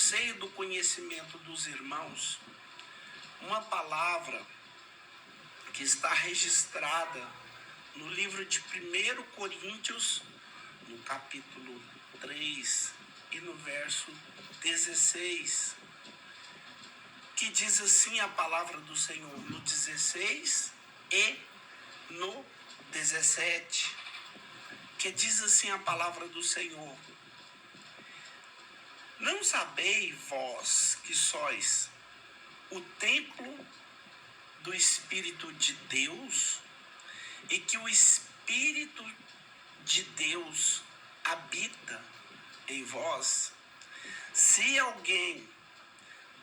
seio do conhecimento dos irmãos uma palavra que está registrada no livro de 1 Coríntios, no capítulo 3 e no verso 16, que diz assim a palavra do Senhor no 16 e no 17, que diz assim a palavra do Senhor: não sabeis vós que sois o templo do Espírito de Deus e que o Espírito de Deus habita em vós? Se alguém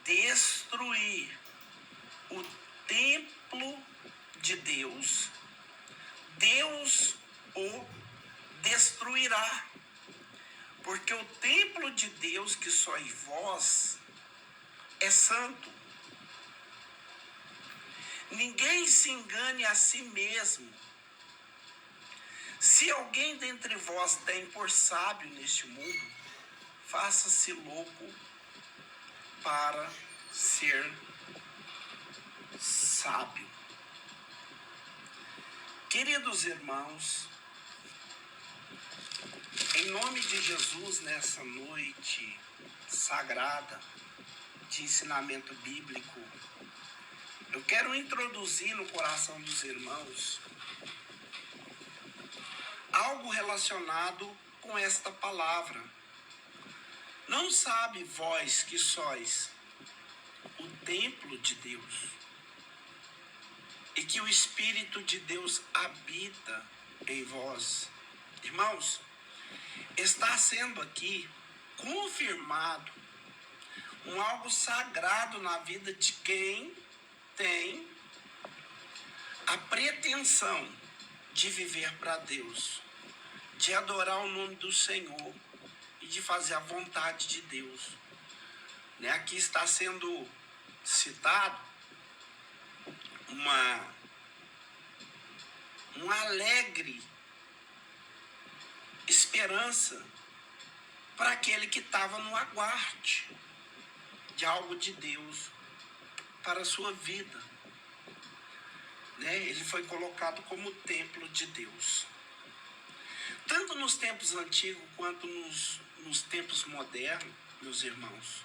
destruir o templo de Deus, Deus o destruirá, porque o templo de Deus que sois vós é santo. Ninguém se engane a si mesmo. Se alguém dentre vós tem por sábio neste mundo, faça-se louco para ser sábio. Queridos irmãos, em nome de Jesus, nessa noite sagrada de ensinamento bíblico, eu quero introduzir no coração dos irmãos algo relacionado com esta palavra. Não sabe vós que sois o templo de Deus e que o Espírito de Deus habita em vós? Irmãos, está sendo aqui confirmado algo sagrado na vida de quem tem a pretensão de viver para Deus, de adorar o nome do Senhor e de fazer a vontade de Deus. Aqui está sendo citado uma alegre esperança para aquele que estava no aguarde de algo de Deus para a sua vida. Ele foi colocado como templo de Deus. Tanto nos tempos antigos quanto nos tempos modernos, meus irmãos,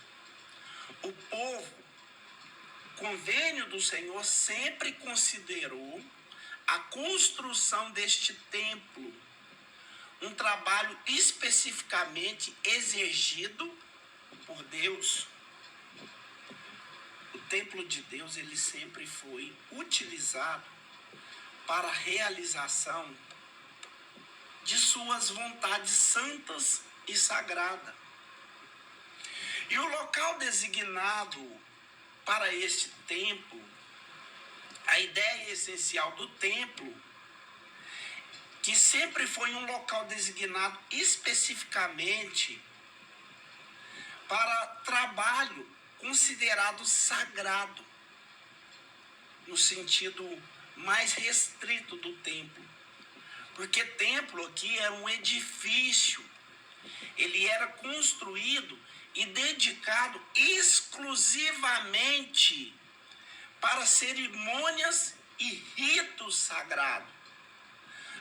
o povo, convênio do Senhor, sempre considerou a construção deste templo um trabalho especificamente exigido por Deus. O templo de Deus, ele sempre foi utilizado para a realização de suas vontades santas e sagradas. E o local designado para este templo, a ideia essencial do templo, que sempre foi um local designado especificamente para trabalho considerado sagrado, no sentido mais restrito do templo. Porque templo aqui era um edifício, ele era construído e dedicado exclusivamente para cerimônias e ritos sagrados.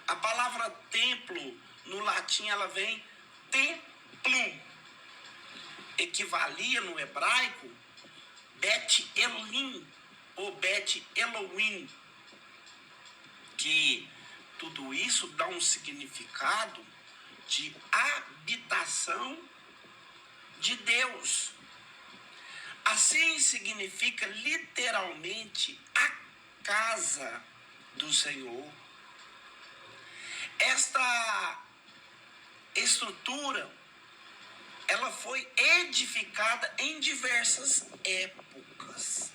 A palavra templo, no latim, ela vem templum. Equivalia no hebraico Bet Elohim ou Bet Elohim, que tudo isso dá um significado de habitação de Deus. Assim significa literalmente a casa do Senhor. Esta estrutura, ela foi edificada em diversas épocas,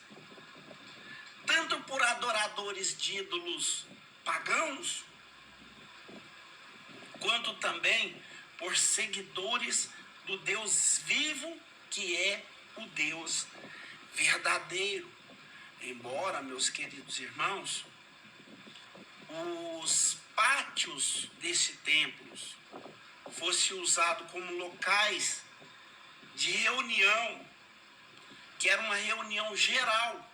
tanto por adoradores de ídolos pagãos, quanto também por seguidores do Deus vivo, que é o Deus verdadeiro. Embora, meus queridos irmãos, os pátios desse templo fossem usados como locais de reunião que era uma reunião geral,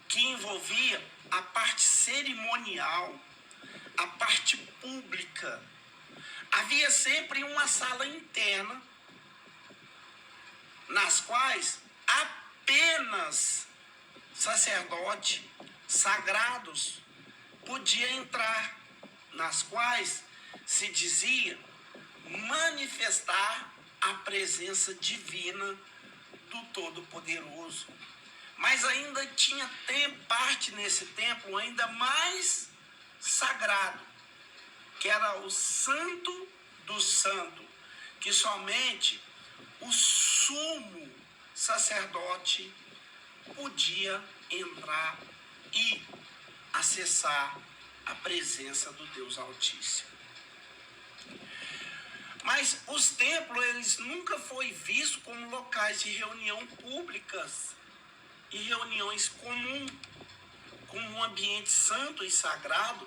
que envolvia a parte cerimonial, a parte pública. Havia sempre uma sala interna, nas quais apenas sacerdotes sagrados podiam entrar, nas quais se dizia manifestar a presença divina do Todo-Poderoso. Mas ainda tinha parte nesse templo ainda mais sagrado, que era o Santo do Santo, que somente o sumo sacerdote podia entrar e acessar a presença do Deus Altíssimo. Mas os templos, eles nunca foram vistos como locais de reunião públicas e reuniões comuns, como um ambiente santo e sagrado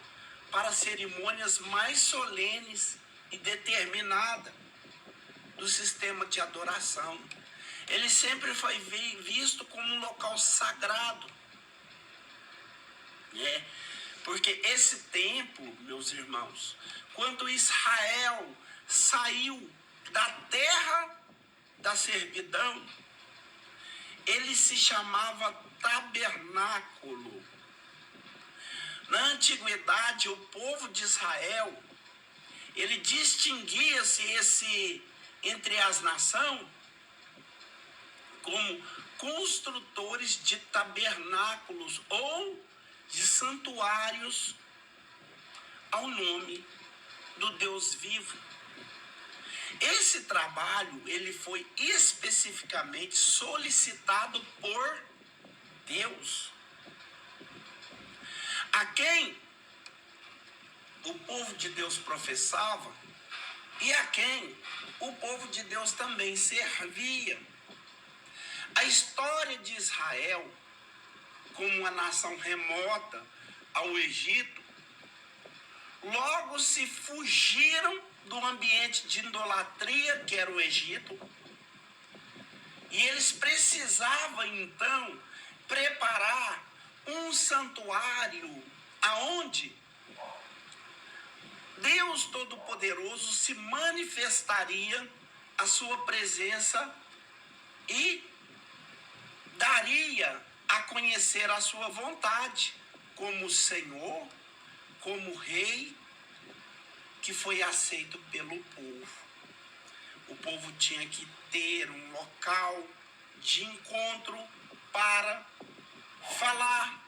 para cerimônias mais solenes e determinadas do sistema de adoração. Ele sempre foi visto como um local sagrado, né? Porque esse tempo, meus irmãos, quando Israel saiu da terra da servidão, ele se chamava tabernáculo. Na antiguidade, o povo de Israel, ele distinguia-se entre as nações como construtores de tabernáculos ou de santuários ao nome do Deus vivo. Esse trabalho, ele foi especificamente solicitado por Deus, a quem o povo de Deus professava e a quem o povo de Deus também servia. A história de Israel, como uma nação remota ao Egito, logo se fugiram do ambiente de idolatria que era o Egito, e eles precisavam então preparar um santuário aonde Deus Todo-Poderoso se manifestaria a sua presença e daria a conhecer a sua vontade como Senhor, como Rei, que foi aceito pelo povo. O povo tinha que ter um local de encontro para falar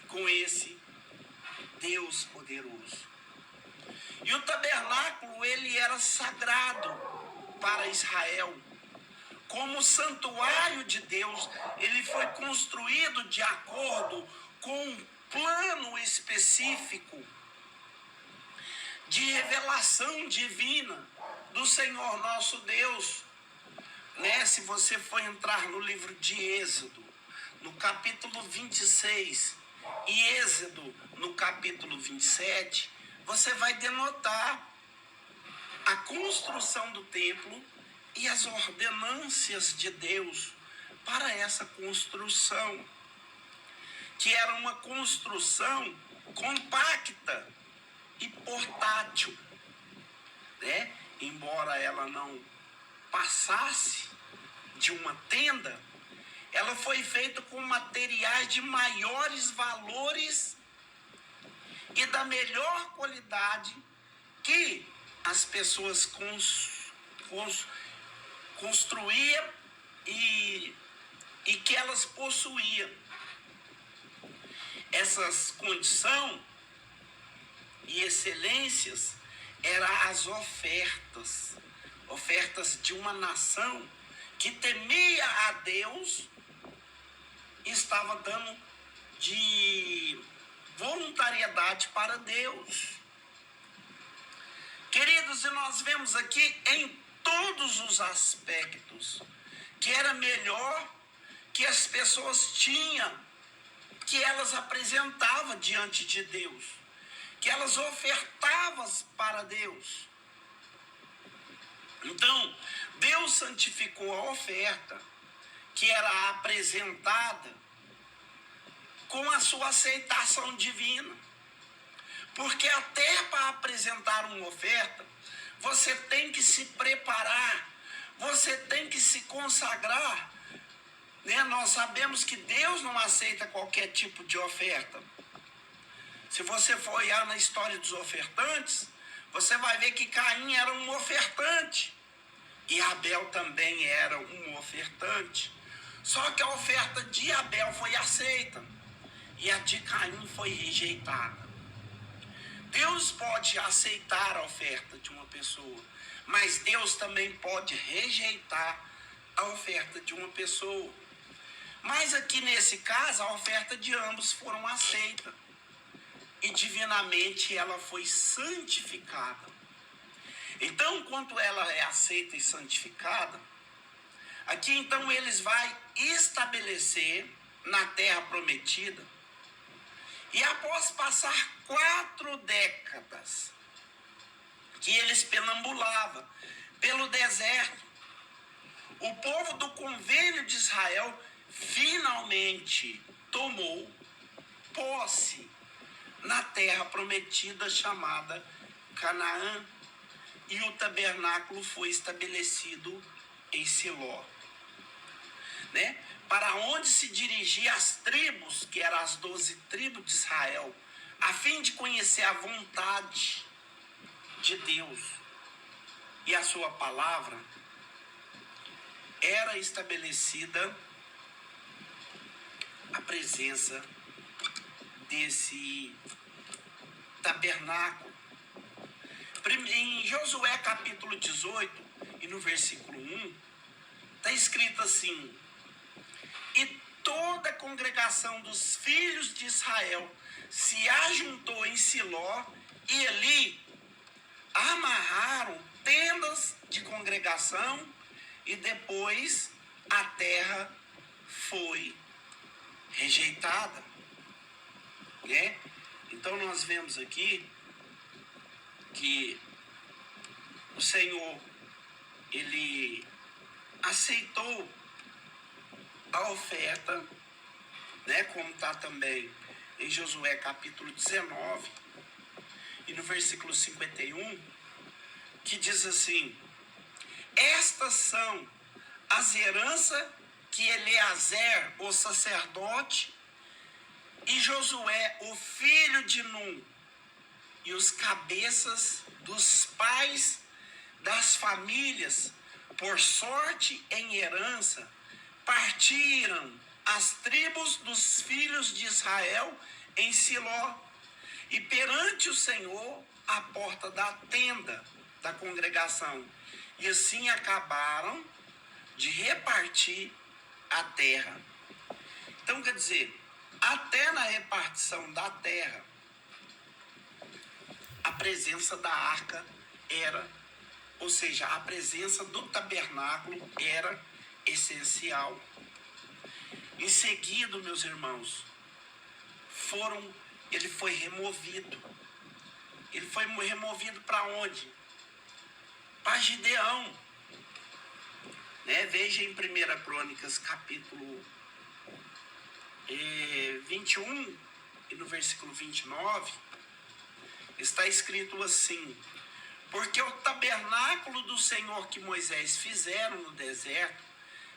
com esse Deus poderoso. E o tabernáculo, ele era sagrado para Israel. Como santuário de Deus, ele foi construído de acordo com um plano específico de revelação divina do Senhor nosso Deus, né? Se você for entrar no livro de Êxodo, no capítulo 26, e Êxodo no capítulo 27, você vai denotar a construção do templo e as ordenâncias de Deus para essa construção, que era uma construção compacta e portátil, né? Embora ela não passasse de uma tenda, ela foi feita com materiais de maiores valores e da melhor qualidade que as pessoas construíam e que elas possuíam. Essas condições e excelências eram as ofertas de uma nação que temia a Deus e estava dando de voluntariedade para Deus. Queridos, e nós vemos aqui em todos os aspectos que era melhor que as pessoas tinham, que elas apresentavam diante de Deus, que elas ofertavam para Deus. Então, Deus santificou a oferta que era apresentada com a sua aceitação divina. Porque até para apresentar uma oferta, você tem que se preparar, você tem que se consagrar. Né? Nós sabemos que Deus não aceita qualquer tipo de oferta. Se você for olhar na história dos ofertantes, você vai ver que Caim era um ofertante e Abel também era um ofertante. Só que a oferta de Abel foi aceita e a de Caim foi rejeitada. Deus pode aceitar a oferta de uma pessoa, mas Deus também pode rejeitar a oferta de uma pessoa. Mas aqui nesse caso, a oferta de ambos foram aceitas. E divinamente ela foi santificada. Então, quando ela é aceita e santificada, aqui então eles vão estabelecer na terra prometida. E após passar 4 décadas que eles perambulavam pelo deserto, o povo do convênio de Israel finalmente tomou posse na terra prometida chamada Canaã. E o tabernáculo foi estabelecido em Siló. Né? Para onde se dirigia as tribos, que eram as 12 tribos de Israel, a fim de conhecer a vontade de Deus e a sua palavra, era estabelecida a presença desse tabernáculo. Em Josué capítulo 18 e no versículo 1, está escrito assim: e toda a congregação dos filhos de Israel se ajuntou em Siló, e ali amarraram tendas de congregação, e depois a terra foi rejeitada. Né? Então nós vemos aqui que o Senhor, ele aceitou a oferta, né, como está também em Josué capítulo 19 e no versículo 51, que diz assim: estas são as heranças que Eleazer, o sacerdote, e Josué, o filho de Num, e os cabeças dos pais das famílias, por sorte em herança, partiram as tribos dos filhos de Israel em Siló, e perante o Senhor a porta da tenda da congregação, e assim acabaram de repartir a terra. Então, quer dizer, até na repartição da terra, a presença da arca era, ou seja, a presença do tabernáculo era essencial. Em seguida, meus irmãos, ele foi removido. Ele foi removido para onde? Para Gideão. Né? Veja em 1 Crônicas, capítulo 21, e no versículo 29, está escrito assim: porque o tabernáculo do Senhor que Moisés fizeram no deserto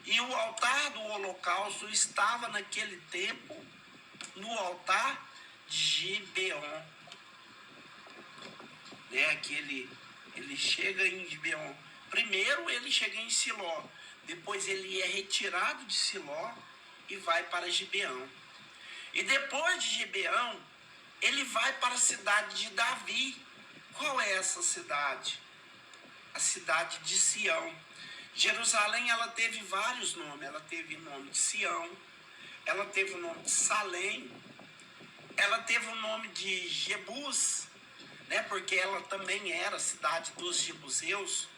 e o altar do holocausto estava naquele tempo no altar de Gibeon. Né? Que ele chega em Gibeon. Primeiro ele chega em Siló, depois ele é retirado de Siló e vai para Gibeão. E depois de Gibeão, ele vai para a cidade de Davi. Qual é essa cidade? A cidade de Sião. Jerusalém, ela teve vários nomes. Ela teve o nome de Sião, ela teve o nome de Salém, ela teve o nome de Jebus, né? Porque ela também era a cidade dos jebuseus.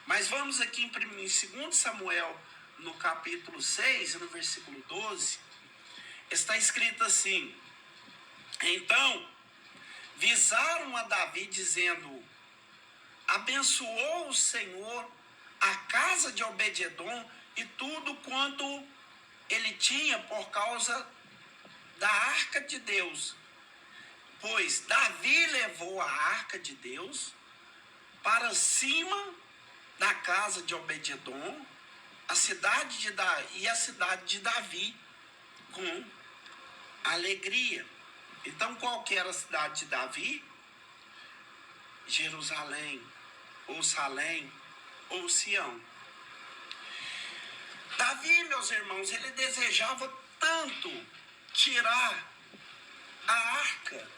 Mas vamos aqui em 2 Samuel, no capítulo 6, no versículo 12, está escrito assim: então visaram a Davi, dizendo: abençoou o Senhor a casa de Obed-edom e tudo quanto ele tinha por causa da arca de Deus. Pois Davi levou a arca de Deus para cima da casa de Obed-edom, a cidade de Davi, com alegria. Então, qual que era a cidade de Davi? Jerusalém, ou Salém, ou Sião. Davi, meus irmãos, ele desejava tanto tirar a arca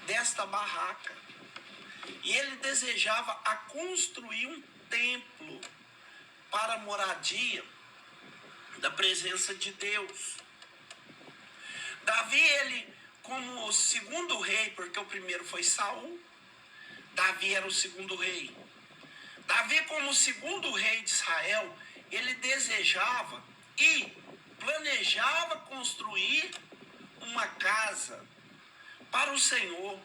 desta barraca. E ele desejava a construir um templo para a moradia da presença de Deus. Davi, ele, como o segundo rei, porque o primeiro foi Saul, Davi era o segundo rei. Davi, como o segundo rei de Israel, ele desejava e planejava construir uma casa para o Senhor.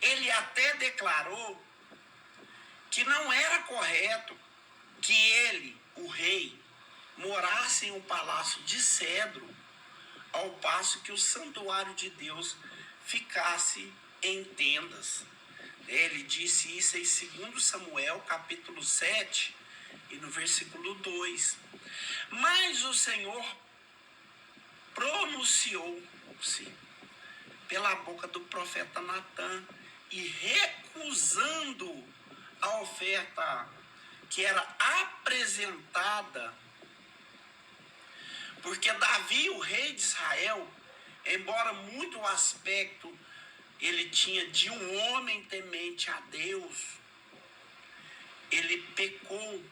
Ele até declarou que não era correto que ele, o rei, morasse em um palácio de cedro, ao passo que o santuário de Deus ficasse em tendas. Ele disse isso em 2 Samuel, capítulo 7, e no versículo 2. Mas o Senhor pronunciou-se pela boca do profeta Natã e recusando a oferta que era apresentada, porque Davi, o rei de Israel, embora muito o aspecto ele tinha de um homem temente a Deus, ele pecou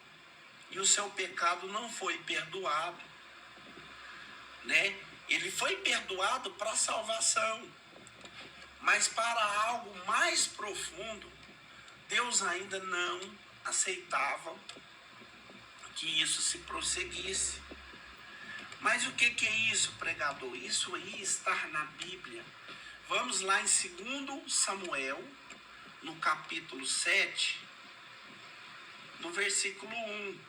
e o seu pecado não foi perdoado, né? Ele foi perdoado para a salvação, mas para algo mais profundo, Deus ainda não aceitava que isso se prosseguisse. Mas o que é isso, pregador? Isso aí está na Bíblia. Vamos lá em 2 Samuel, no capítulo 7, no versículo 1.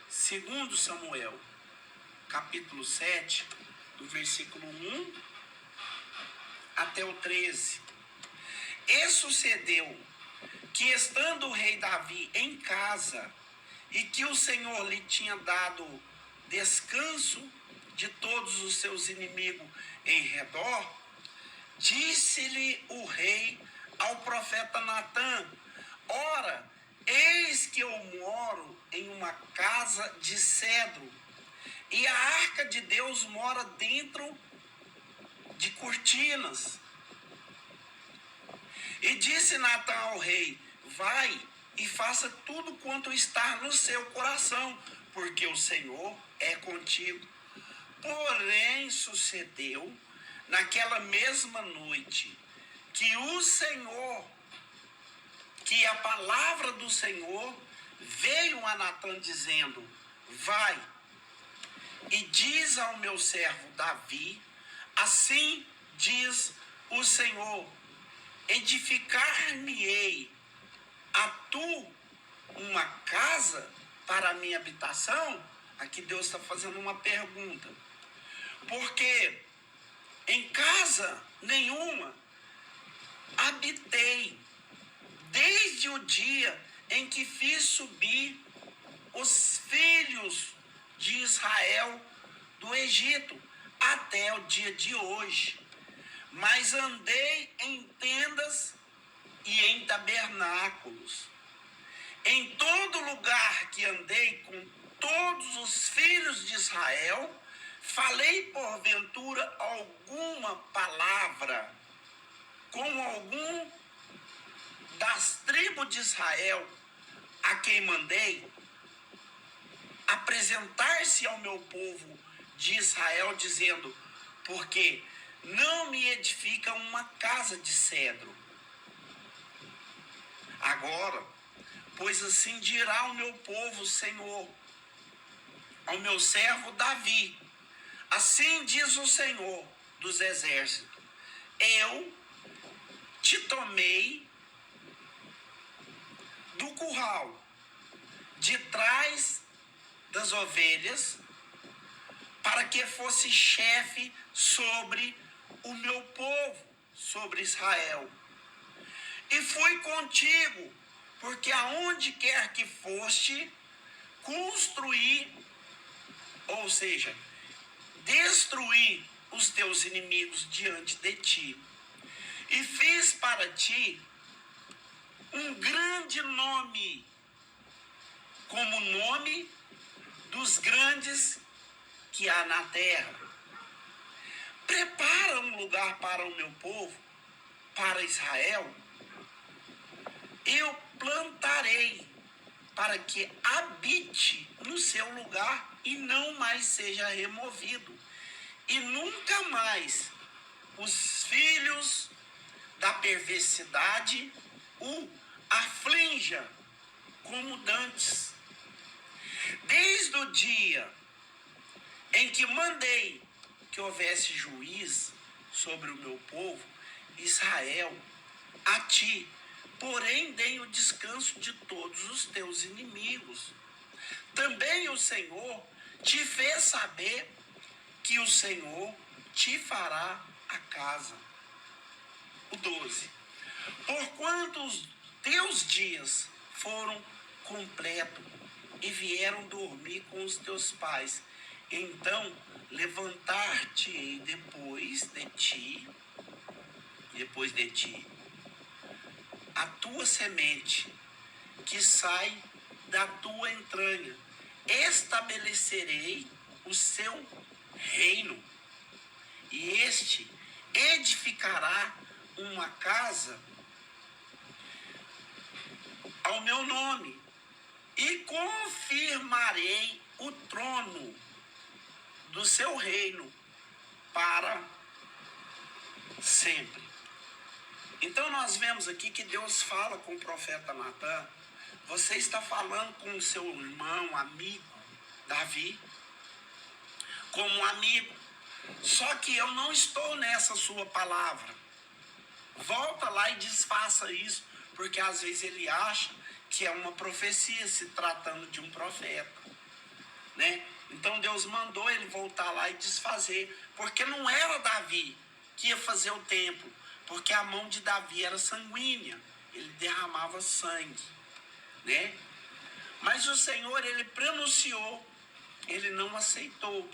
2 Samuel, capítulo 7, do versículo 1 até o 13. E sucedeu que, estando o rei Davi em casa, e que o Senhor lhe tinha dado descanso de todos os seus inimigos em redor, disse-lhe o rei ao profeta Natã: ora, eis que eu moro em uma casa de cedro, e a arca de Deus mora dentro de cortinas. E disse Natã ao rei: vai e faça tudo quanto está no seu coração, porque o Senhor é contigo. Porém sucedeu naquela mesma noite que a palavra do Senhor veio a Natã dizendo: vai e diz ao meu servo Davi, assim diz o Senhor, edificar-me-ei a tu uma casa para a minha habitação? Aqui Deus está fazendo uma pergunta. Porque em casa nenhuma habitei, desde o dia em que fiz subir os filhos de Israel do Egito, até o dia de hoje. Mas andei em tendas e em tabernáculos. Em todo lugar que andei com todos os filhos de Israel, falei porventura alguma palavra com algum das tribos de Israel, a quem mandei apresentar-se ao meu povo de Israel, dizendo: porque não me edifica uma casa de cedro. Agora, pois assim dirá o meu povo, Senhor, ao meu servo Davi: assim diz o Senhor dos exércitos, eu te tomei do curral, de trás das ovelhas, para que fosse chefe sobre o meu povo, sobre Israel. E fui contigo, porque aonde quer que foste, construir, ou seja, destruir os teus inimigos diante de ti. E fiz para ti um grande nome, como o nome dos grandes que há na terra. Prepara um lugar para o meu povo, para Israel. Eu plantarei para que habite no seu lugar e não mais seja removido. E nunca mais os filhos da perversidade o aflinja como dantes. Desde o dia em que mandei que houvesse juiz sobre o meu povo, Israel, a ti, porém dei o descanso de todos os teus inimigos. Também o Senhor te fez saber que o Senhor te fará a casa. O 12. Porquanto os teus dias foram completos e vieram dormir com os teus pais, então levantar-te-ei depois de ti, a tua semente que sai da tua entranha, estabelecerei o seu reino, e este edificará uma casa ao meu nome, e confirmarei o trono do seu reino para sempre. Então nós vemos aqui que Deus fala com o profeta Natan: você está falando com o seu irmão, amigo, Davi, como um amigo, só que eu não estou nessa sua palavra. Volta lá e desfaça isso, porque às vezes ele acha que é uma profecia, se tratando de um profeta, né? Então Deus mandou ele voltar lá e desfazer, porque não era Davi que ia fazer o templo, porque a mão de Davi era sanguínea, ele derramava sangue, né? Mas o Senhor, ele pronunciou, ele não aceitou.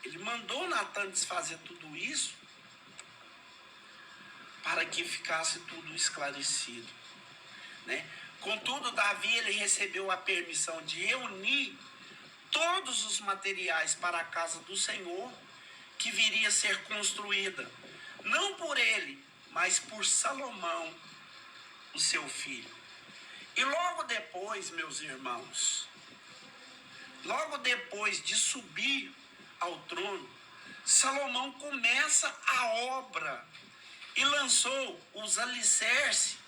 Ele mandou Natan desfazer tudo isso para que ficasse tudo esclarecido, né? Contudo, Davi, ele recebeu a permissão de reunir todos os materiais para a casa do Senhor, que viria a ser construída, não por ele, mas por Salomão, o seu filho. E logo depois, meus irmãos, logo depois de subir ao trono, Salomão começa a obra e lançou os alicerces.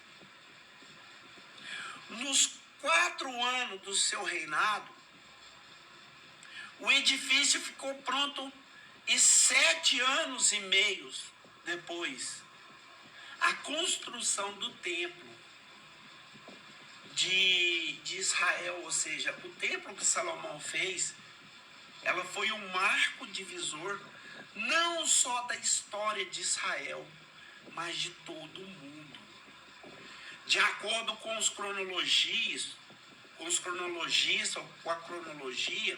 Nos 4 anos do seu reinado, o edifício ficou pronto, e 7 anos e meio depois, a construção do templo de Israel, ou seja, o templo que Salomão fez, ela foi um marco divisor, não só da história de Israel, mas de todo o mundo. De acordo com os cronologistas, com a cronologia,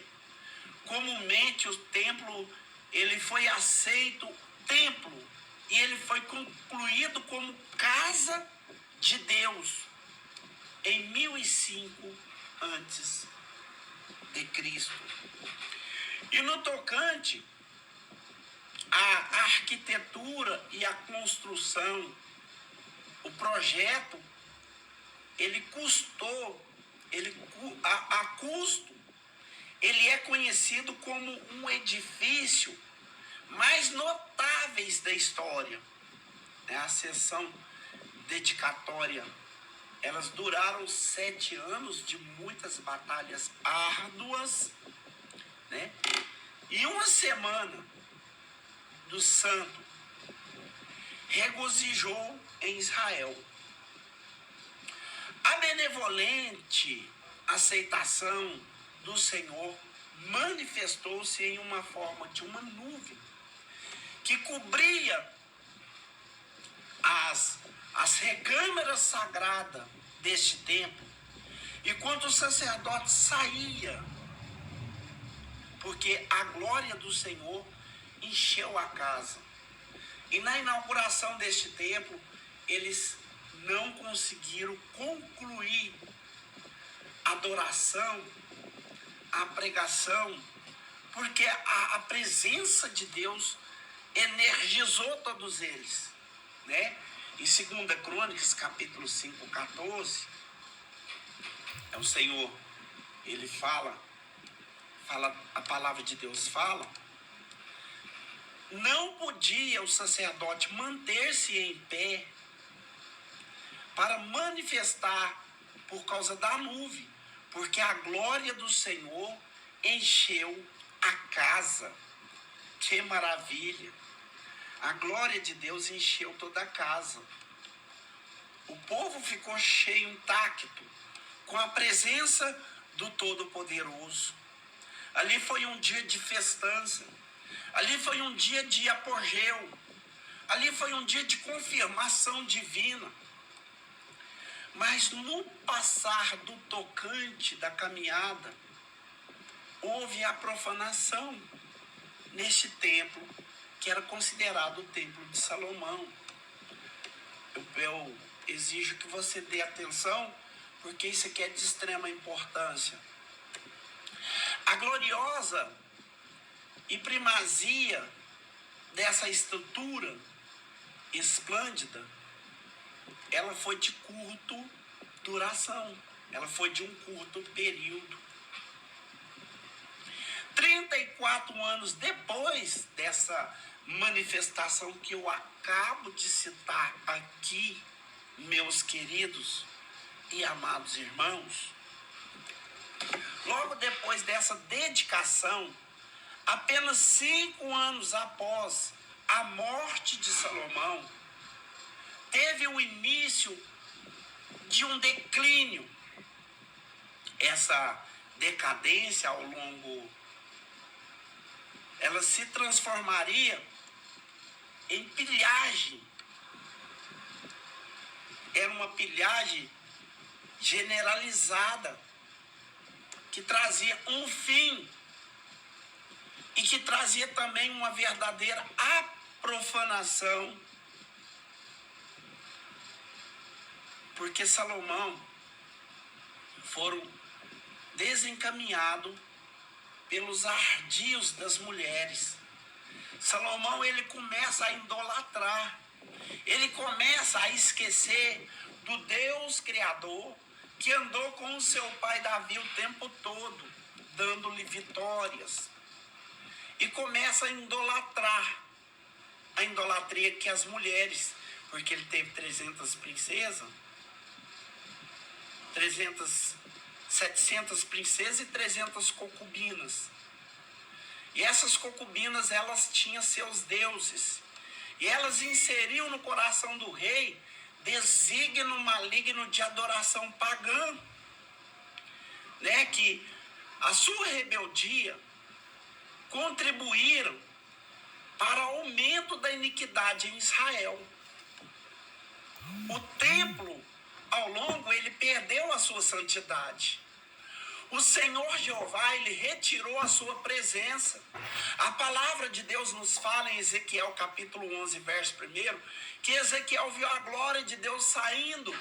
comumente o templo, ele foi aceito templo, e ele foi concluído como casa de Deus em 1005 antes de Cristo. E no tocante à arquitetura e à construção, o projeto, ele custou, a custo, ele é conhecido como um edifício mais notáveis da história. A sessão dedicatória, elas duraram 7 anos de muitas batalhas árduas, né? E uma semana do santo regozijou em Israel. A benevolente aceitação do Senhor manifestou-se em uma forma de uma nuvem que cobria as recâmaras sagradas deste templo. E quando o sacerdote saía, porque a glória do Senhor encheu a casa. E na inauguração deste templo, eles não conseguiram concluir a adoração, a pregação, porque a presença de Deus energizou todos eles, né? Em 2 Crônicas, capítulo 5, 14, o Senhor, ele fala, a palavra de Deus fala, não podia o sacerdote manter-se em pé para manifestar por causa da nuvem, porque a glória do Senhor encheu a casa. Que maravilha! A glória de Deus encheu toda a casa. O povo ficou cheio, intacto, com a presença do Todo-Poderoso. Ali foi um dia de festança. Ali foi um dia de apogeu. Ali foi um dia de confirmação divina. Mas no passar do tocante da caminhada, houve a profanação neste templo, que era considerado o templo de Salomão. Eu exijo que você dê atenção, porque isso aqui é de extrema importância. A gloriosa e primazia dessa estrutura esplêndida, ela foi de curta duração, ela foi de um curto período. 34 anos depois dessa manifestação que eu acabo de citar aqui, meus queridos e amados irmãos, logo depois dessa dedicação, apenas 5 anos após a morte de Salomão, teve o início de um declínio. Essa decadência ao longo, ela se transformaria em pilhagem. Era uma pilhagem generalizada, que trazia um fim e que trazia também uma verdadeira profanação, porque Salomão foram desencaminhados pelos ardios das mulheres. Salomão, ele começa a idolatrar, ele começa a esquecer do Deus Criador, que andou com o seu pai Davi o tempo todo, dando-lhe vitórias. E começa a idolatrar, a idolatria que as mulheres, porque ele teve 300 princesas, 700 princesas e 300 concubinas. E essas concubinas, elas tinham seus deuses. E elas inseriam no coração do rei desígnio maligno de adoração pagã, né? Que a sua rebeldia contribuíram para o aumento da iniquidade em Israel. O templo, ao longo, ele perdeu a sua santidade. O Senhor Jeová, ele retirou a sua presença. A palavra de Deus nos fala em Ezequiel capítulo 11, verso 1, que Ezequiel viu a glória de Deus saindo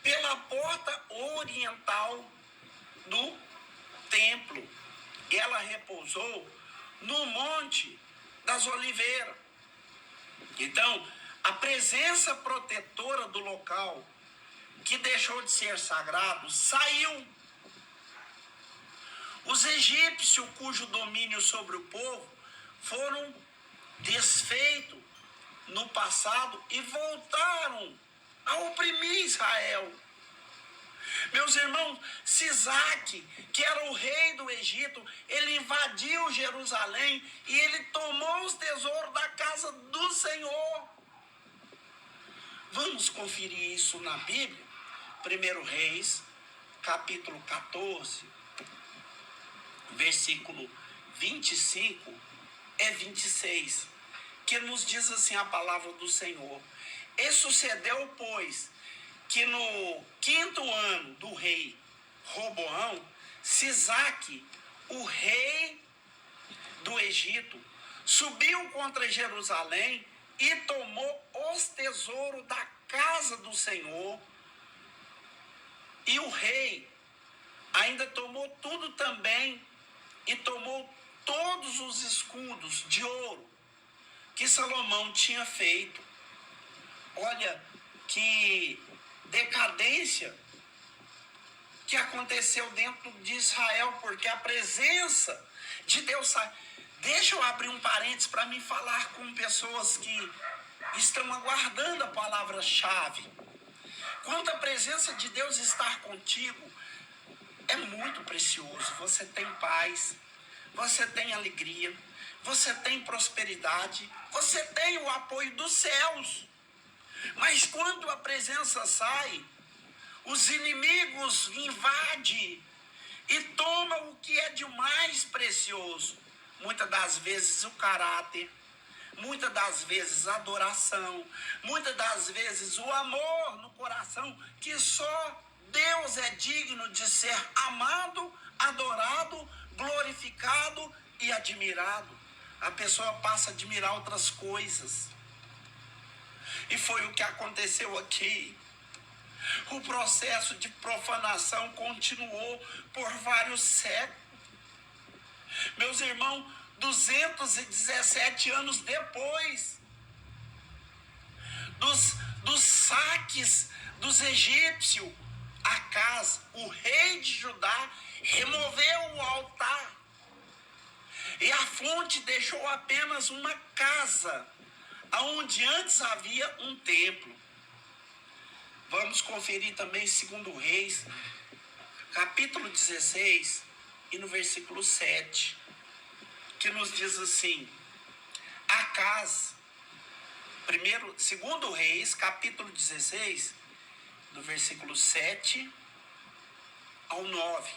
pela porta oriental do templo. Ela repousou no Monte das Oliveiras. Então, a presença protetora do local, que deixou de ser sagrado, saiu. Os egípcios, cujo domínio sobre o povo foram desfeitos no passado e voltaram a oprimir Israel. Meus irmãos, Sisaque, que era o rei do Egito, ele invadiu Jerusalém e ele tomou os tesouros da casa do Senhor. Vamos conferir isso na Bíblia. 1 Reis, capítulo 14, versículo 25 e 26, que nos diz assim a palavra do Senhor. E sucedeu, pois, que no 5º ano do rei Roboão, Sisaque, o rei do Egito, subiu contra Jerusalém e tomou os tesouros da casa do Senhor. E o rei ainda tomou tudo também, e tomou todos os escudos de ouro que Salomão tinha feito. Olha que decadência que aconteceu dentro de Israel, porque a presença de Deus... Deixa eu abrir um parênteses para me falar com pessoas que estão aguardando a palavra-chave. Quando a presença de Deus está contigo, é muito precioso. Você tem paz, você tem alegria, você tem prosperidade, você tem o apoio dos céus. Mas quando a presença sai, os inimigos invadem e tomam o que é de mais precioso. Muitas das vezes o caráter, muitas das vezes a adoração, muitas das vezes o amor no coração, que só Deus é digno de ser amado, adorado, glorificado e admirado. A pessoa passa a admirar outras coisas. E foi o que aconteceu aqui. O processo de profanação continuou por vários séculos. Meus irmãos, 217 anos depois dos saques dos egípcios, Acaz, o rei de Judá, removeu o altar e a fonte deixou apenas uma casa, onde antes havia um templo. Vamos conferir também 2 Reis, capítulo 16, e no versículo 7, que nos diz assim: Acaz, 2 Reis, capítulo 16, do versículo 7 ao 9.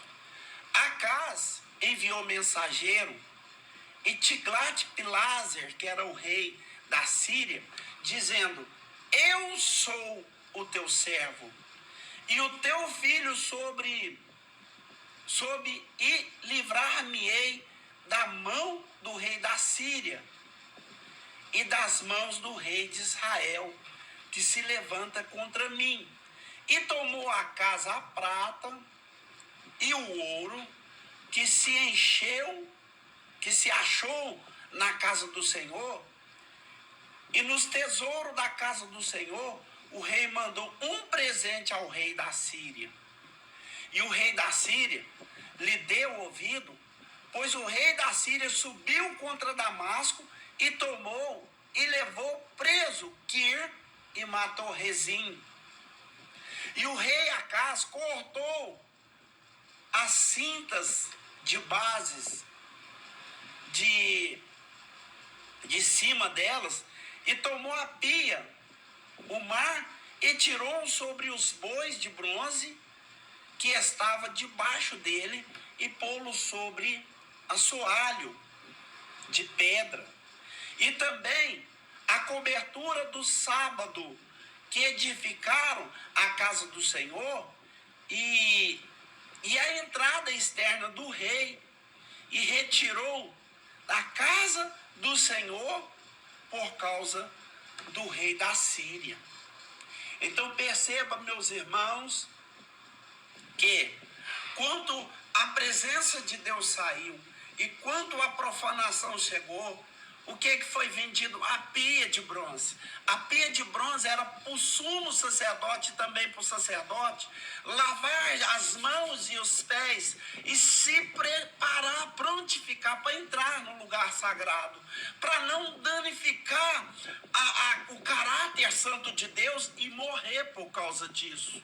Acaz enviou mensageiro e Tiglat-Pileser, que era o rei da Síria, dizendo: eu sou o teu servo e o teu filho sobre e livrar-me-ei da mão do rei da Síria e das mãos do rei de Israel, que se levanta contra mim. E tomou a casa a prata e o ouro que se achou na casa do Senhor, e nos tesouros da casa do Senhor, o rei mandou um presente ao rei da Síria. E o rei da Síria lhe deu ouvido, pois o rei da Síria subiu contra Damasco e tomou e levou preso Quir e matou Rezim. E o rei Acaz cortou as cintas de bases de cima delas e tomou a pia, o mar, e tirou sobre os bois de bronze que estava debaixo dele e pô-lo sobre assoalho de pedra. E também a cobertura do sábado que edificaram a casa do Senhor e a entrada externa do rei, e retirou da casa do Senhor por causa do rei da Síria. Então perceba, meus irmãos, que quando a presença de Deus saiu e quando a profanação chegou, o que foi vendido? A pia de bronze. A pia de bronze era para o sumo sacerdote, também para o sacerdote, lavar as mãos e os pés e se preparar, prontificar para entrar no lugar sagrado, para não danificar o caráter santo de Deus e morrer por causa disso.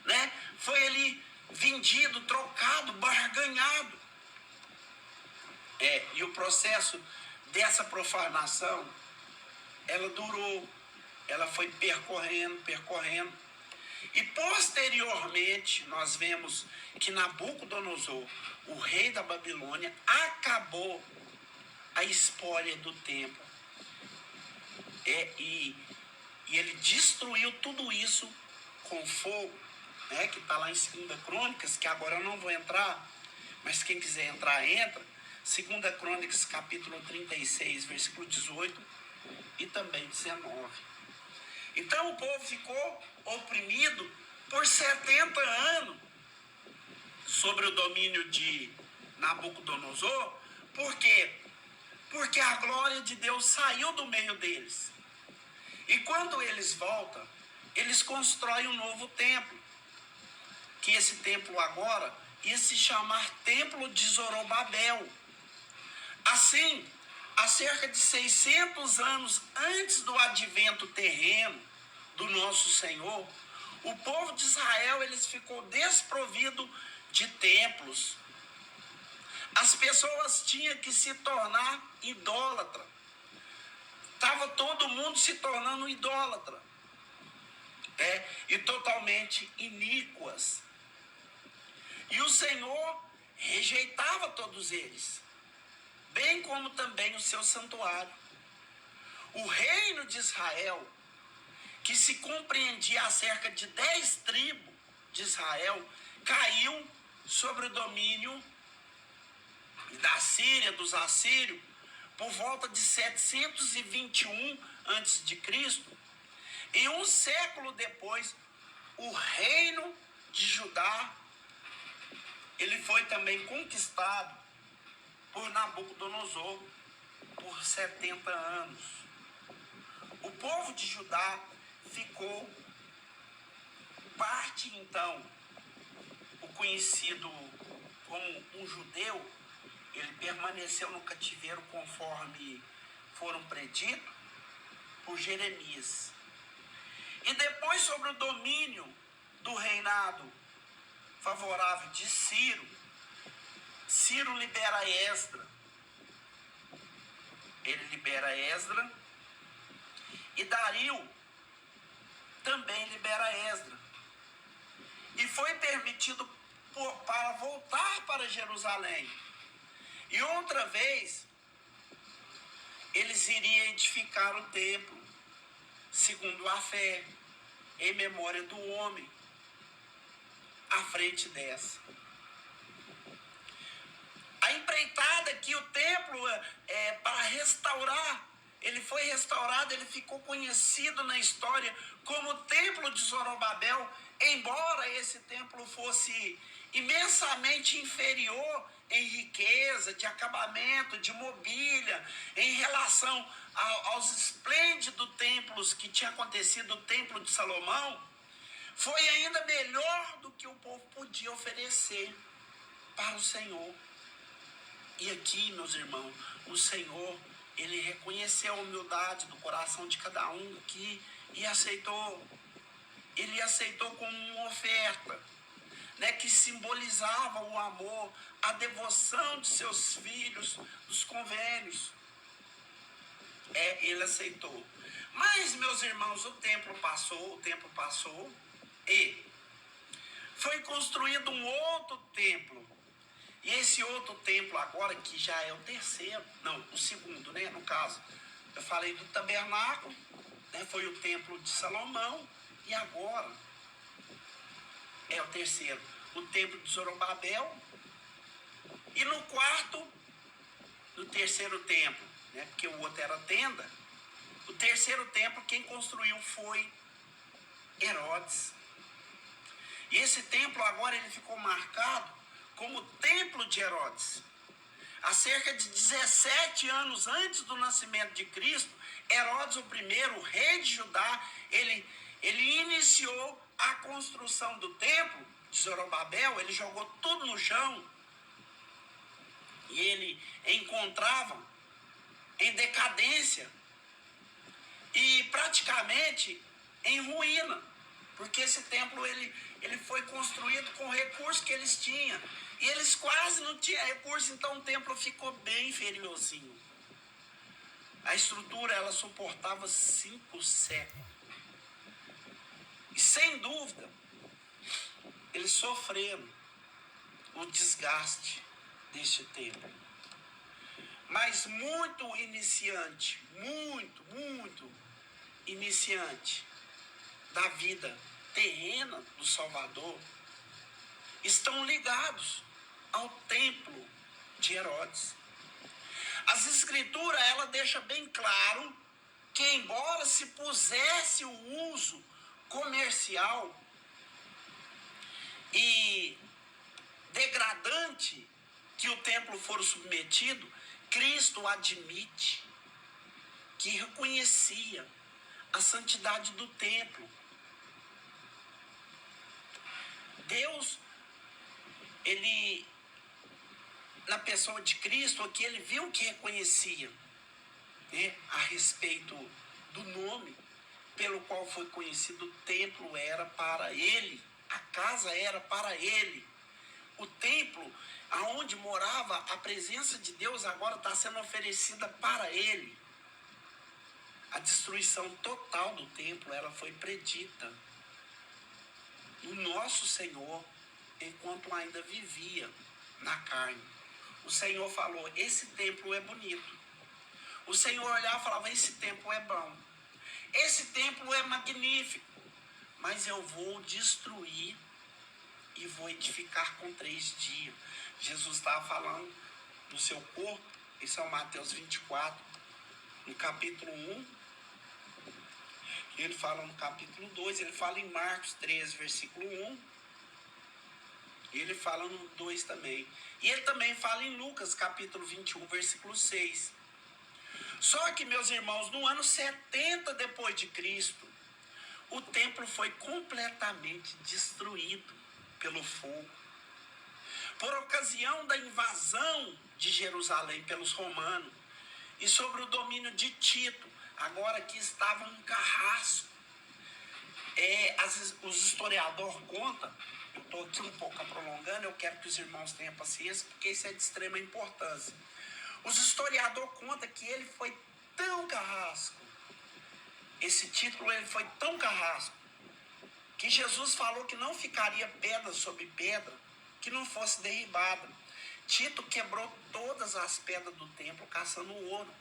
Né? Foi ali vendido, trocado, barganhado. E o processo dessa profanação, ela durou, ela foi percorrendo, E posteriormente nós vemos que Nabucodonosor, o rei da Babilônia, acabou a espólio do templo. E ele destruiu tudo isso com fogo, né, que está lá em 2 Crônicas, que agora eu não vou entrar, mas quem quiser entrar, entra. 2 Crônicas, capítulo 36, versículo 18 e também 19. Então o povo ficou oprimido por 70 anos sobre o domínio de Nabucodonosor. Por quê? Porque a glória de Deus saiu do meio deles. E quando eles voltam, eles constroem um novo templo. Que esse templo agora ia se chamar Templo de Zorobabel. Assim, há cerca de 600 anos antes do advento terreno do nosso Senhor, o povo de Israel eles ficou desprovido de templos. As pessoas tinham que se tornar idólatra. Estava todo mundo se tornando idólatra. E totalmente iníquas. E o Senhor rejeitava todos eles, bem como também o seu santuário. O reino de Israel, que se compreendia acerca de 10 tribos de Israel, caiu sobre o domínio da Síria, dos assírios, por volta de 721 a.C. E um século depois, o reino de Judá, ele foi também conquistado por Nabucodonosor por 70 anos. O povo de Judá ficou parte, então, o conhecido como um judeu, ele permaneceu no cativeiro conforme foram preditos por Jeremias. E depois, sobre o domínio do reinado favorável de Ciro, Ciro libera Esdras. Ele libera Esdras. E Dario também libera Esdras. E foi permitido para voltar para Jerusalém. E outra vez, eles iriam edificar o templo, segundo a fé, em memória do homem, à frente dessa. A empreitada que o templo para restaurar, ele foi restaurado, ele ficou conhecido na história como o Templo de Zorobabel, embora esse templo fosse imensamente inferior em riqueza, de acabamento, de mobília, em relação aos esplêndidos templos que tinha acontecido, o Templo de Salomão, foi ainda melhor do que o povo podia oferecer para o Senhor. E aqui, meus irmãos, o Senhor, ele reconheceu a humildade do coração de cada um aqui e aceitou. Ele aceitou como uma oferta, né, que simbolizava o amor, a devoção de seus filhos, dos convênios. Ele aceitou. Mas, meus irmãos, o tempo passou e foi construído um outro templo. E esse outro templo agora, que já é o segundo, né, no caso. Eu falei do tabernáculo, né, foi o templo de Salomão, e agora é o terceiro, o templo de Zorobabel. E no terceiro templo, né, porque o outro era tenda, o terceiro templo quem construiu foi Herodes. E esse templo agora ele ficou marcado como Templo de Herodes. Há cerca de 17 anos antes do nascimento de Cristo, Herodes I, o rei de Judá, ele iniciou a construção do templo de Zorobabel. Ele jogou tudo no chão e ele encontrava em decadência e praticamente em ruína, porque esse templo ele foi construído com recursos que eles tinham. E eles quase não tinham recurso, então o templo ficou bem inferiorzinho. A estrutura, ela suportava 5 séculos. E sem dúvida, eles sofreram o desgaste deste templo. Mas muito iniciante, muito iniciante da vida terrena do Salvador estão ligados ao templo de Herodes. As escrituras, ela deixa bem claro que embora se pusesse o uso comercial e degradante que o templo for submetido, Cristo admite que reconhecia a santidade do templo. Deus, ele, na pessoa de Cristo, aqui ele viu que reconhecia, né, a respeito do nome pelo qual foi conhecido. O templo era para ele, a casa era para ele. O templo, aonde morava a presença de Deus, agora está sendo oferecida para ele. A destruição total do templo, ela foi predita. O nosso Senhor, enquanto ainda vivia na carne, o Senhor falou: esse templo é bonito. O Senhor olhava e falava: esse templo é bom. Esse templo é magnífico. Mas eu vou destruir e vou edificar com 3 dias. Jesus estava falando do seu corpo, em São Mateus 24, no capítulo 1. Ele fala no capítulo 2, ele fala em Marcos 13, versículo 1. E ele fala no 2 também. E ele também fala em Lucas, capítulo 21, versículo 6. Só que, meus irmãos, no ano 70 depois de Cristo, o templo foi completamente destruído pelo fogo. Por ocasião da invasão de Jerusalém pelos romanos e sobre o domínio de Tito, agora que estava um carrasco. Os historiadores contam, eu estou aqui um pouco prolongando, eu quero que os irmãos tenham paciência, porque isso é de extrema importância. Os historiadores contam que ele foi tão carrasco, esse título ele foi tão carrasco, que Jesus falou que não ficaria pedra sobre pedra que não fosse derribada. Tito quebrou todas as pedras do templo, caçando ouro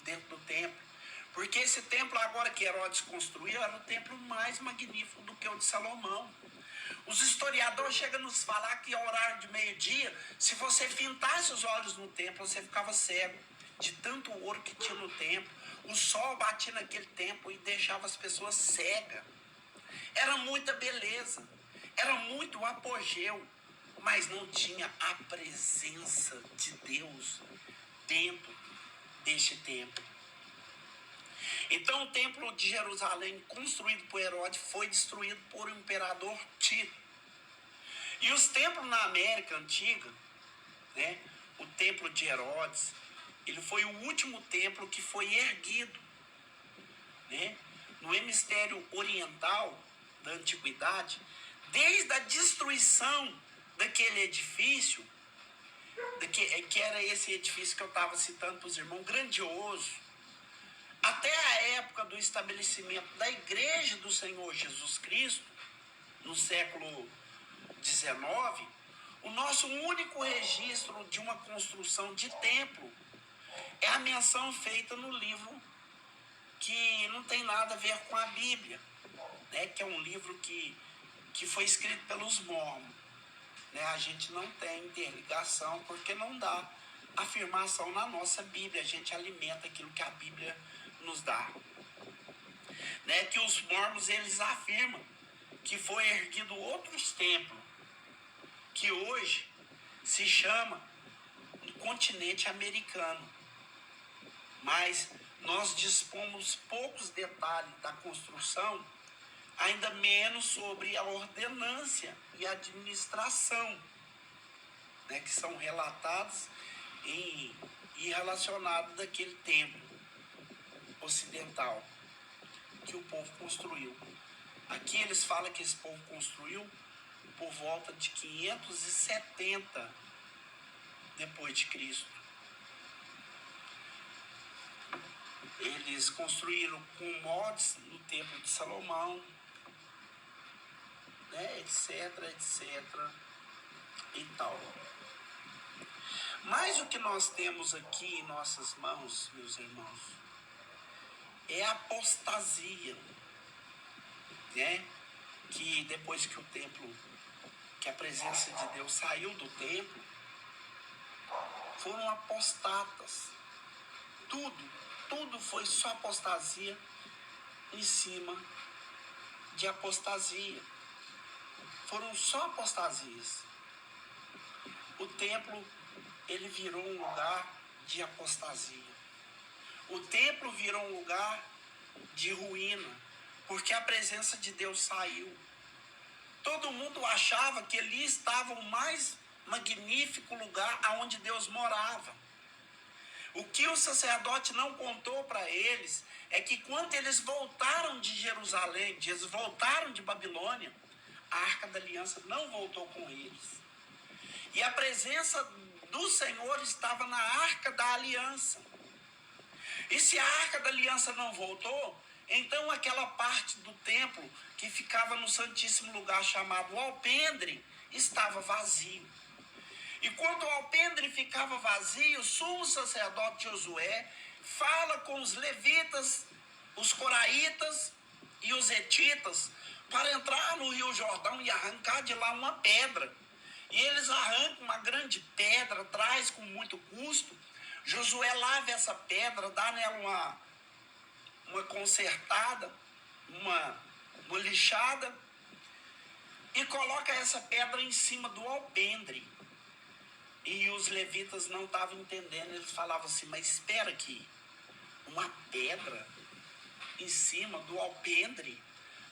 dentro do templo. Porque esse templo agora que Herodes construiu era o templo mais magnífico do que o de Salomão. Os historiadores chegam a nos falar que ao horário de meio-dia, se você fintasse os olhos no templo, você ficava cego de tanto ouro que tinha no templo. O sol batia naquele templo e deixava as pessoas cegas. Era muita beleza, era muito apogeu, mas não tinha a presença de Deus dentro deste templo. Então o templo de Jerusalém, construído por Herodes, foi destruído por o imperador Tito. E os templos na América Antiga, né, o templo de Herodes, ele foi o último templo que foi erguido, né, no hemisfério oriental da antiguidade. Desde a destruição daquele edifício, que era esse edifício que eu estava citando para os irmãos, grandioso, até a época do estabelecimento da Igreja do Senhor Jesus Cristo, no século XIX, o nosso único registro de uma construção de templo é a menção feita no livro que não tem nada a ver com a Bíblia, né, que é um livro que foi escrito pelos mormons. Né, a gente não tem interligação porque não dá afirmação na nossa Bíblia, a gente alimenta aquilo que a Bíblia nos dá. Né, que os mormons eles afirmam que foi erguido outros templos que hoje se chama do continente americano, mas nós dispomos poucos detalhes da construção, ainda menos sobre a ordenância e administração, né, que são relatados e relacionados daquele templo ocidental que o povo construiu. Aqui eles falam que esse povo construiu por volta de 570 depois de Cristo. Eles construíram com mods no templo de Salomão, né, etc, etc e tal. Mas o que nós temos aqui em nossas mãos, meus irmãos, é a apostasia, né? Que depois que o templo, que a presença de Deus saiu do templo, foram apostatas. Tudo foi só apostasia em cima de apostasia. Foram só apostasias. O templo, ele virou um lugar de apostasia. O templo virou um lugar de ruína, porque a presença de Deus saiu. Todo mundo achava que ali estava o mais magnífico lugar aonde Deus morava. O que o sacerdote não contou para eles é que quando eles voltaram de Jerusalém, eles voltaram de Babilônia, a Arca da Aliança não voltou com eles. E a presença do Senhor estava na Arca da Aliança. E se a Arca da Aliança não voltou, então aquela parte do templo que ficava no Santíssimo Lugar chamado alpendre estava vazio. E quando o alpendre ficava vazio, o sumo sacerdote Josué fala com os levitas, os coraitas e os hetitas para entrar no Rio Jordão e arrancar de lá uma pedra. E eles arrancam uma grande pedra, traz com muito custo. Josué lava essa pedra, dá nela uma consertada, uma lixada, e coloca essa pedra em cima do alpendre. E os levitas não estavam entendendo, eles falavam assim, mas espera aqui, uma pedra em cima do alpendre,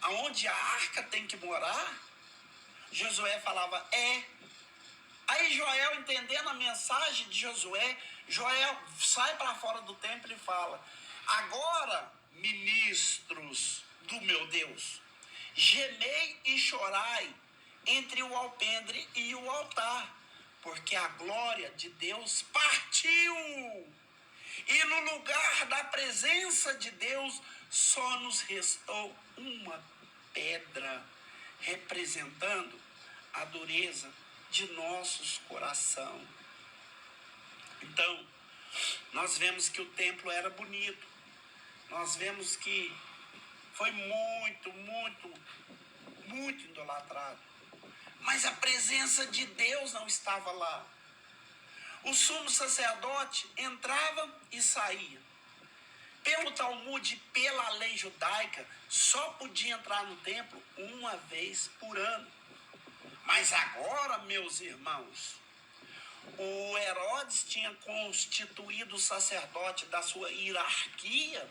aonde a arca tem que morar? Josué falava, Aí Joel, entendendo a mensagem de Josué, Joel sai para fora do templo e fala, agora, ministros do meu Deus, gemei e chorai entre o alpendre e o altar, porque a glória de Deus partiu, e no lugar da presença de Deus só nos restou uma pedra, representando a dureza de nossos corações. Então, nós vemos que o templo era bonito, nós vemos que foi muito idolatrado, mas a presença de Deus não estava lá. O sumo sacerdote entrava e saía. Pelo Talmud, pela lei judaica, só podia entrar no templo uma vez por ano. Mas agora, meus irmãos, o Herodes tinha constituído o sacerdote da sua hierarquia,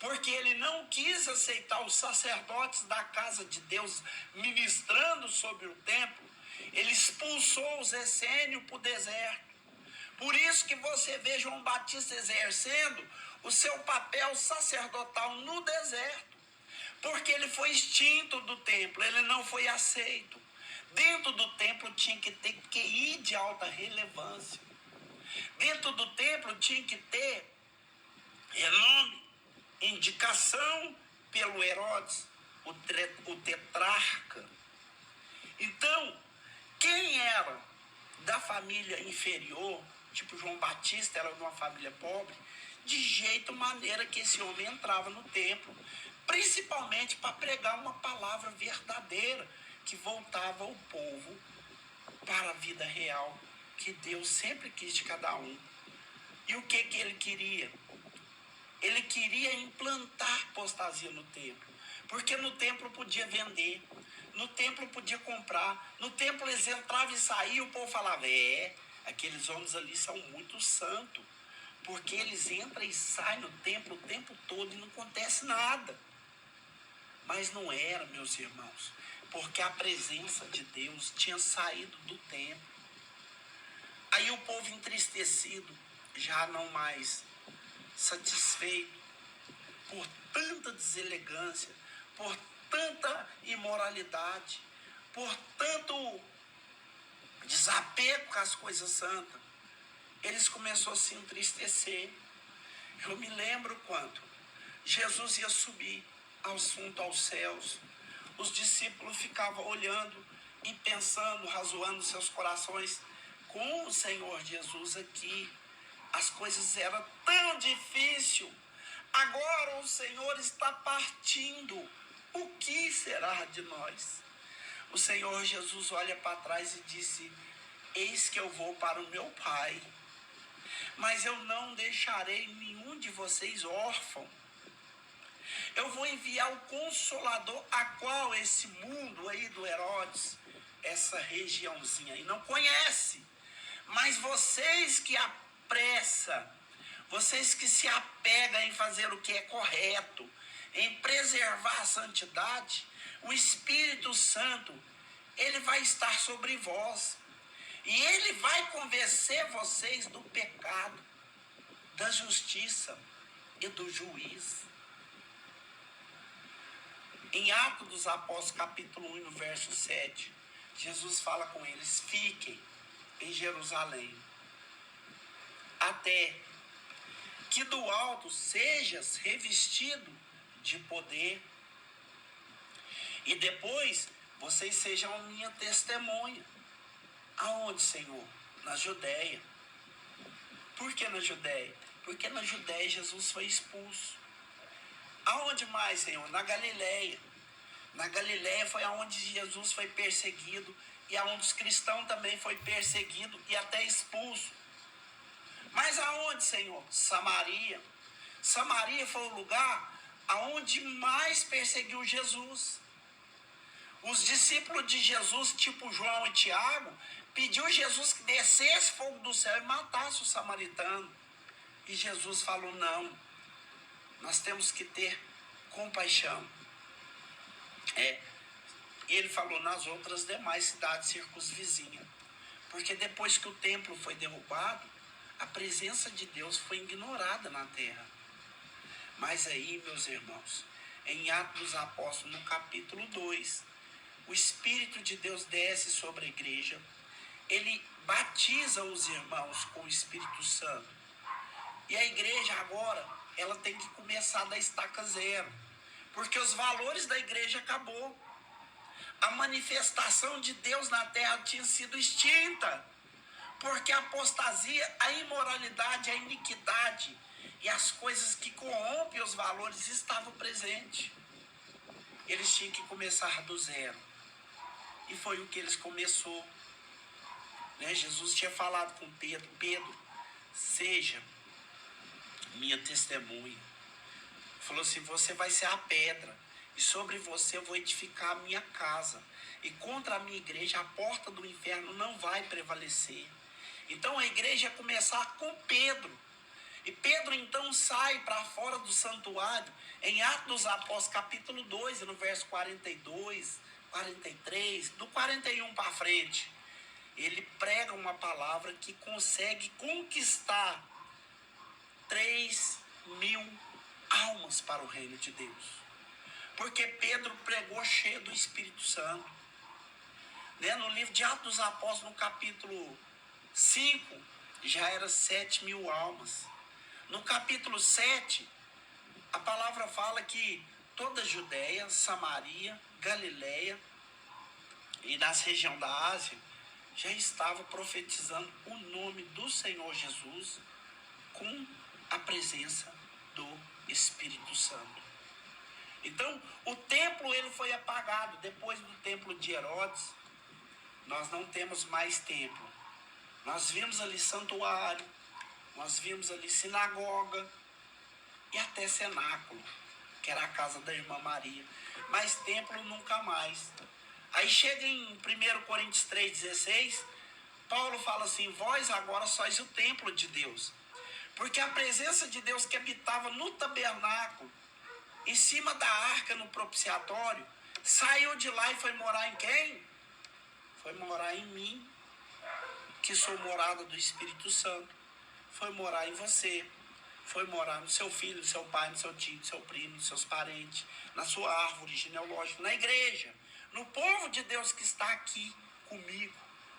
porque ele não quis aceitar os sacerdotes da casa de Deus ministrando sobre o templo. Ele expulsou os essênios para o deserto. Por isso que você vê João Batista exercendo o seu papel sacerdotal no deserto, porque ele foi extinto do templo, ele não foi aceito. Dentro do templo tinha que ter QI de alta relevância. Dentro do templo tinha que ter renome, indicação pelo Herodes, o tetrarca. Então, quem era da família inferior, tipo João Batista, era de uma família pobre, de jeito maneira que esse homem entrava no templo, principalmente para pregar uma palavra verdadeira, que voltava o povo para a vida real, que Deus sempre quis de cada um. E o que ele queria? Ele queria implantar apostasia no templo, porque no templo podia vender, no templo podia comprar, no templo eles entravam e saíam, o povo falava, aqueles homens ali são muito santos, porque eles entram e saem no templo o tempo todo e não acontece nada. Mas não era, meus irmãos, porque a presença de Deus tinha saído do templo. Aí o povo entristecido, já não mais satisfeito por tanta deselegância, por tanta imoralidade, por tanto desapego com as coisas santas, eles começaram a se entristecer. Eu me lembro quando Jesus ia subir ao assunto aos céus, os discípulos ficavam olhando e pensando, razoando seus corações com o Senhor Jesus aqui. As coisas eram tão difíceis. Agora o Senhor está partindo. O que será de nós? O Senhor Jesus olha para trás e disse: eis que eu vou para o meu Pai, mas eu não deixarei nenhum de vocês órfão. Eu vou enviar o Consolador, a qual esse mundo aí do Herodes, essa regiãozinha aí, não conhece. Mas vocês que apressam, vocês que se apegam em fazer o que é correto, em preservar a santidade, o Espírito Santo, ele vai estar sobre vós. E ele vai convencer vocês do pecado, da justiça e do juízo. Em Atos dos Apóstolos, capítulo 1, no verso 7, Jesus fala com eles: fiquem em Jerusalém, até que do alto sejas revestido de poder. E depois vocês sejam a minha testemunha. Aonde, Senhor? Na Judéia. Por que na Judéia? Porque na Judéia Jesus foi expulso. Aonde mais, Senhor? Na Galileia. Na Galileia foi aonde Jesus foi perseguido e aonde os cristãos também foi perseguido e até expulso. Mas aonde, Senhor? Samaria. Samaria foi o lugar aonde mais perseguiu Jesus. Os discípulos de Jesus, tipo João e Tiago, pediu Jesus que descesse fogo do céu e matasse o samaritano. E Jesus falou: não, nós temos que ter compaixão. E ele falou nas outras demais cidades circunvizinhas. Porque depois que o templo foi derrubado, a presença de Deus foi ignorada na terra. Mas aí, meus irmãos, em Atos dos Apóstolos, no capítulo 2, o Espírito de Deus desce sobre a igreja. Ele batiza os irmãos com o Espírito Santo. E a igreja agora, ela tem que começar da estaca zero. Porque os valores da igreja acabou. A manifestação de Deus na terra tinha sido extinta. Porque a apostasia, a imoralidade, a iniquidade e as coisas que corrompem os valores estavam presentes. Eles tinham que começar do zero. E foi o que eles começou. Jesus tinha falado com Pedro: Pedro, seja minha testemunha. Falou assim: você vai ser a pedra, e sobre você eu vou edificar a minha casa, e contra a minha igreja a porta do inferno não vai prevalecer. Então a igreja ia começar com Pedro. E Pedro então sai para fora do santuário, em Atos dos Apóstolos, capítulo 2, no verso 42, 43, do 41 para frente. Ele prega uma palavra que consegue conquistar 3.000 almas para o reino de Deus. Porque Pedro pregou cheio do Espírito Santo. No livro de Atos dos Apóstolos, no capítulo 5, já era 7.000 almas. No capítulo 7, a palavra fala que toda a Judéia, Samaria, Galileia e das regiões da Ásia já estava profetizando o nome do Senhor Jesus com a presença do Espírito Santo. Então, o templo ele foi apagado. Depois do templo de Herodes, nós não temos mais templo. Nós vimos ali santuário, nós vimos ali sinagoga e até cenáculo, que era a casa da irmã Maria. Mas templo nunca mais. Aí chega em 1 Coríntios 3,16, Paulo fala assim: vós agora sois o templo de Deus. Porque a presença de Deus que habitava no tabernáculo, em cima da arca no propiciatório, saiu de lá e foi morar em quem? Foi morar em mim, que sou morada do Espírito Santo. Foi morar em você. Foi morar no seu filho, no seu pai, no seu tio, no seu primo, nos seus parentes, na sua árvore genealógica, na igreja, no povo de Deus que está aqui comigo,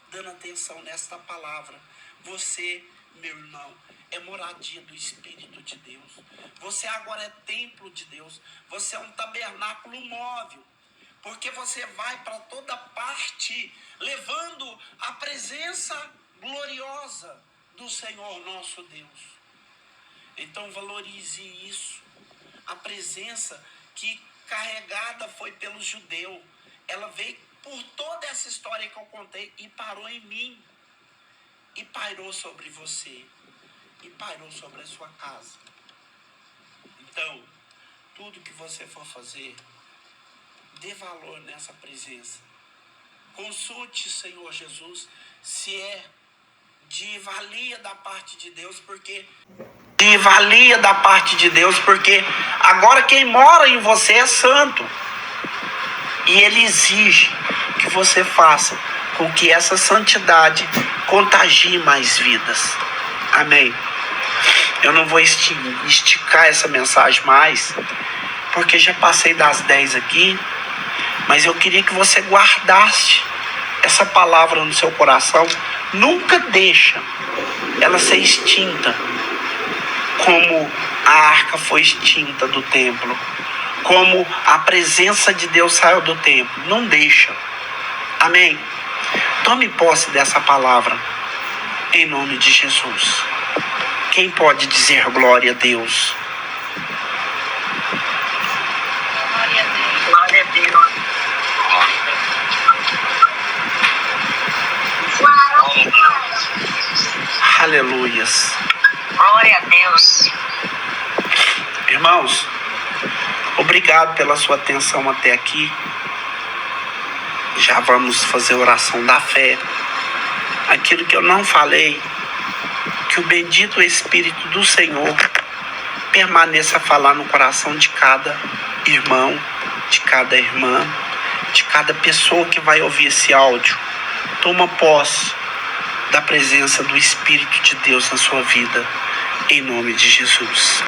dando atenção nesta palavra. Você, meu irmão, é moradia do Espírito de Deus. Você agora é templo de Deus. Você é um tabernáculo móvel. porque você vai para toda parte levando a presença gloriosa do Senhor nosso Deus. Então valorize isso. A presença que carregada foi pelo judeu, ela veio por toda essa história que eu contei e parou em mim. E pairou sobre você. E pairou sobre a sua casa. Então, tudo que você for fazer, dê valor nessa presença. Consulte, Senhor Jesus, se é de valia da parte de Deus, porque agora quem mora em você é santo. E Ele exige que você faça com que essa santidade contagie mais vidas. Amém. Eu não vou esticar essa mensagem mais, porque já passei das 10 aqui, mas eu queria que você guardasse essa palavra no seu coração. Nunca deixa ela ser extinta, como a arca foi extinta do templo, como a presença de Deus saiu do templo. Não deixa. Amém? Tome posse dessa palavra, em nome de Jesus. Quem pode dizer glória a Deus? Glória a Deus. Glória a Deus. Aleluias. Glória a Deus. Irmãos, obrigado pela sua atenção até aqui. Já vamos fazer a oração da fé. Aquilo que eu não falei, que o bendito Espírito do Senhor permaneça a falar no coração de cada irmão, de cada irmã, de cada pessoa que vai ouvir esse áudio. Toma posse da presença do Espírito de Deus na sua vida, em nome de Jesus.